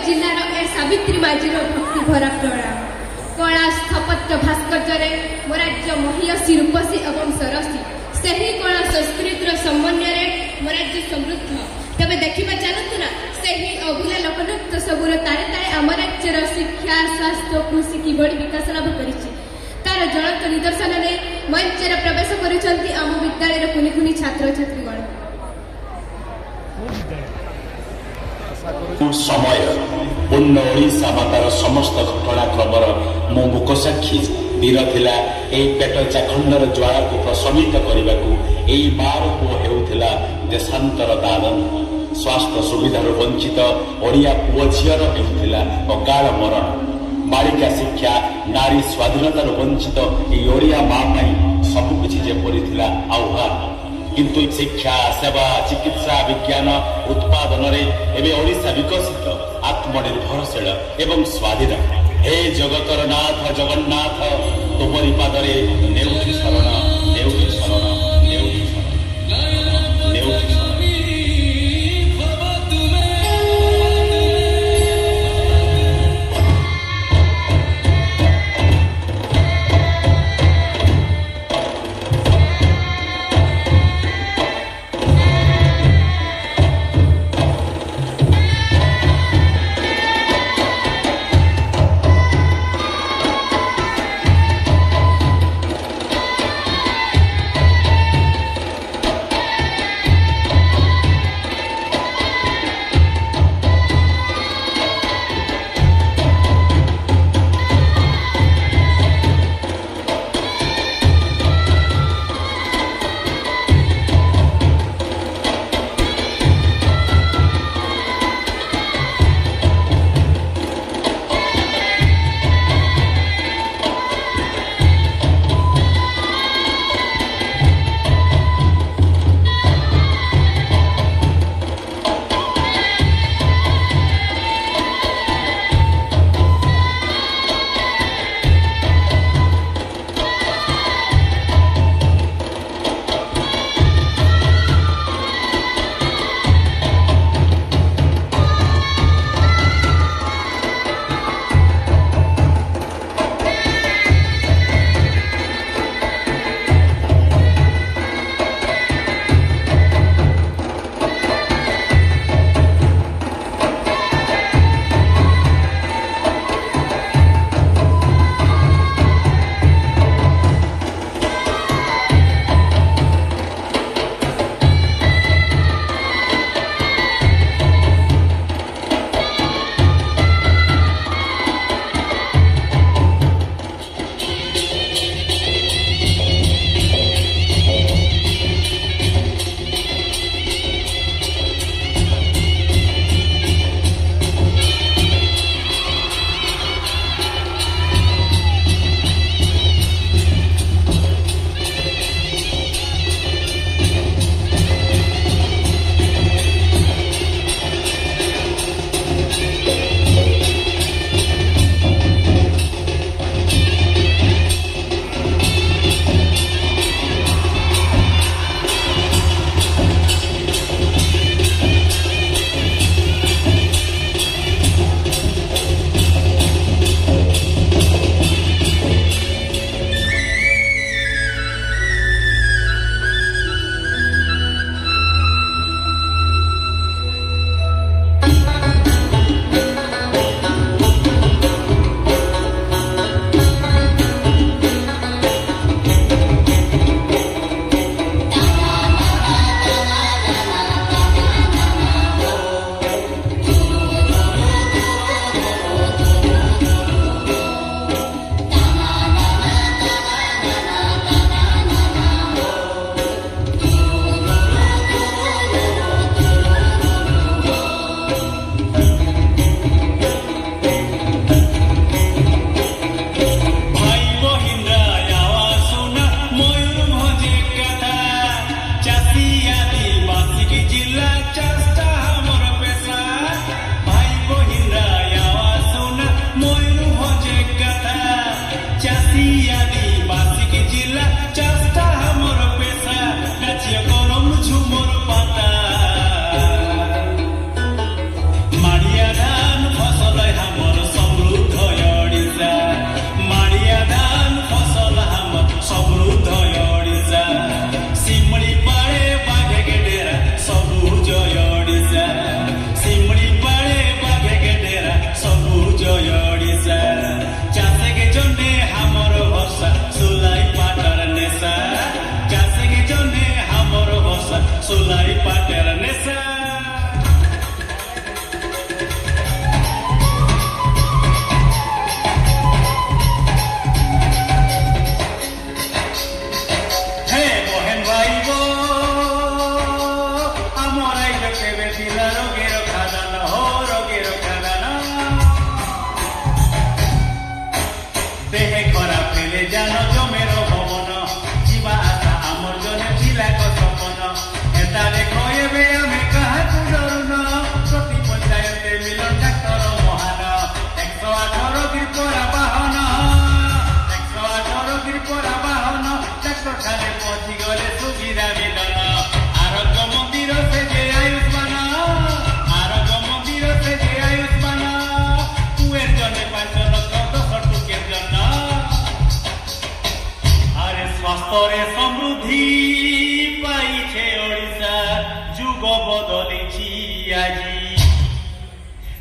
जिलार ए सावित्री माझीर भक्ति भरा प्रणाम। कला स्थापत्य भास्कर्य मो राज्य महिषी रूपसी एवं सरसी से ही कला संस्कृतिर समन्वय मो राज्य समृद्ध। तबे देखा चलतु ना से ही अभूला लोकनृत्य सबूर ताले ताले आम राज्यर शिक्षा स्वास्थ्य कृषि किभली विकास लाभ करिछि तार ज्वलंत निदर्शन ने मंचर प्रवेश करुछंती आम विद्यालय कुनि कुनि छात्र छात्रीगण। समय पूर्ण ओडिशा मातार समस्त घटनाक्रमर मो मुख साक्षी वीर थिला एई पेट चाखंडर ज्वाला को प्रशमित करने को मार पुओ हेउथिला देशांतर दादन। स्वास्थ्य सुविधार वंचित ओडिया पुओ झीर हेउथिला अकाल मरण। बालिका शिक्षा नारी स्वाधीनतार वंचित एई ओडिया माँ सबकिछि जेपरि थिला आह्वान। किंतु शिक्षा सेवा चिकित्सा विज्ञान उत्पादन एवं ओडिशा विकसित आत्मनिर्भरशील एवं स्वाधीन। हे जगतर नाथ जगन्नाथ तुमरी पादरे नेउठी शरण नेउठी शरण नेउठी शरण नेउठी शरण।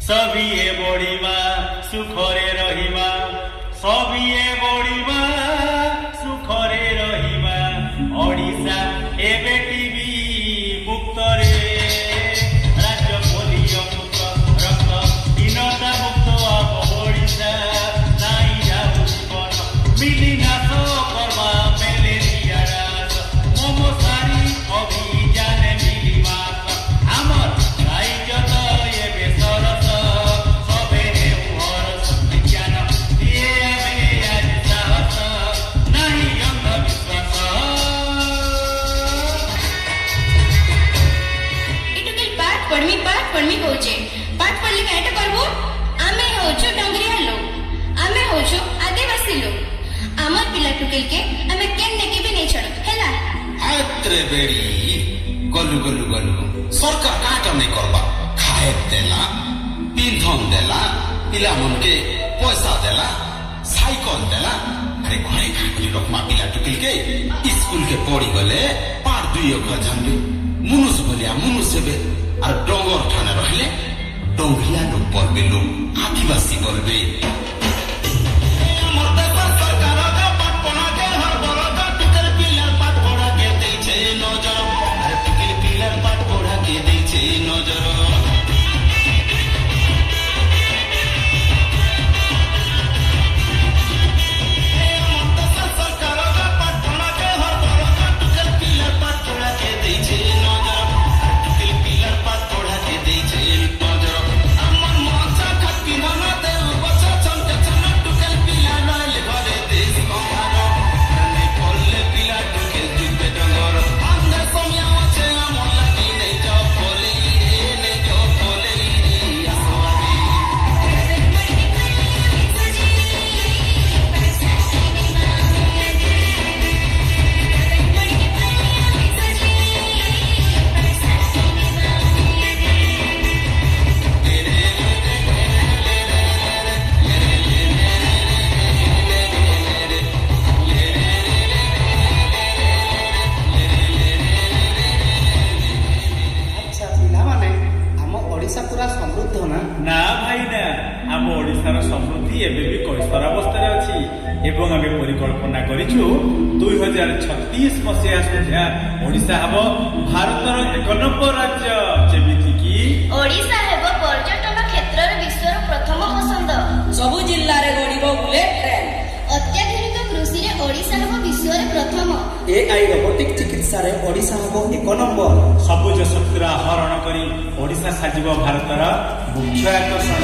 সবিয়ে বড়িবা সুখরে রহিবা সবিয়ে বড়িবা সুখরে রহিবা ওড়িশা এবে টিবি মুক্তরে রাজ্য পোলিও মুক্ত রক্ত হীনতা মুক্ত আব ওড়িশা নাই যাও জীবন মিলি নাশ করবা মেলেরিয়া রাস মমসারি অভিযানে মিলি মাস আমার রাইজত এবে সরস সবে হরস বিজ্ঞান দিয়ে আমি আজ সাহস নাহি অন্ধবিশ্বাস এটুকেল পাঠ পড়মি কହୁଛେ পাঠ পড়লে কাইটা করবো ଆମେ ହଉଛୁ ଡଙ୍ଗରିଆ ଲୋକ ଆମେ ହଉଛୁ ଆଦିବାସୀ ଲୋକ ଆମର ପିଲା ଟୁକେଲକେ ଆମେ କେନ୍ନେକେ ବି ନେଇ ଛାଡୁ ହେଲା ଆତ୍ରେ ବେଡି ଗଲୁ ଗଲୁ ଗଲୁ ସରକାର କାଁଟା ନାଇଁ କରବା ଖାଏ ଦେଲା ପିନ୍ଧନ ଦେଲା ପିଲାମାନକେ ପଇସା ଦେଲା ସାଇକଲ ଦେଲା ଆରେ ଘରେ ଖାଇକରି ରଖମା ପିଲା ଟୁକିଲକେ ସ୍କୁଲକେ ପଢି ଗଲେ ପାଠ 2 ଅକ୍ଷର ଜାଣିବେ মুনুষ বলিয়া মুনুষ হেবে আর ডঙ্গর ঠানে রহলে ডঙ্গরিয়া লোক বলবে লোক আদিবাসী বলবে না ভাই না ଆମ ଓଡ଼ିଶାର ସମୃଦ୍ଧି ଏବେ ବି କୈଶୋରାବସ୍ଥାରେ ଅଛି ଏବଂ ଆମେ ପରିକଳ୍ପନା କରିଛୁ 2036 ମସିହା ସୁଦ୍ଧା ଓଡ଼ିଶା ହେବ ଭାରତର 1 ନମ୍ବର ରାଜ୍ୟ ଯେମିତିକି ଓଡ଼ିଶା ହେବ ପର୍ଯ୍ୟଟନ କ୍ଷେତ୍ରରେ ବିଶ୍ୱର ପ୍ରଥମ ପସନ୍ଦ ସବୁ ଜିଲ୍ଲାରେ ଗଡ଼ିବ ବୁଲେଟ ଟ୍ରେନ୍ ଅତ୍ୟାଧୁନିକ କୃଷିରେ ଓଡ଼ିଶା ହେବ ବିଶ୍ୱରେ ପ୍ରଥମ AI ରୋବୋଟିକ ଚିକିତ୍ସାରେ ଓଡ଼ିଶା ହେବ 1 ନମ୍ବର ସବୁଜ ଶକ୍ତିର ଆହରଣ କରି ଓଡ଼ିଶା ସାଜିବ ଭାରତର ମୁଖ୍ୟ ଆକର୍ଷଣ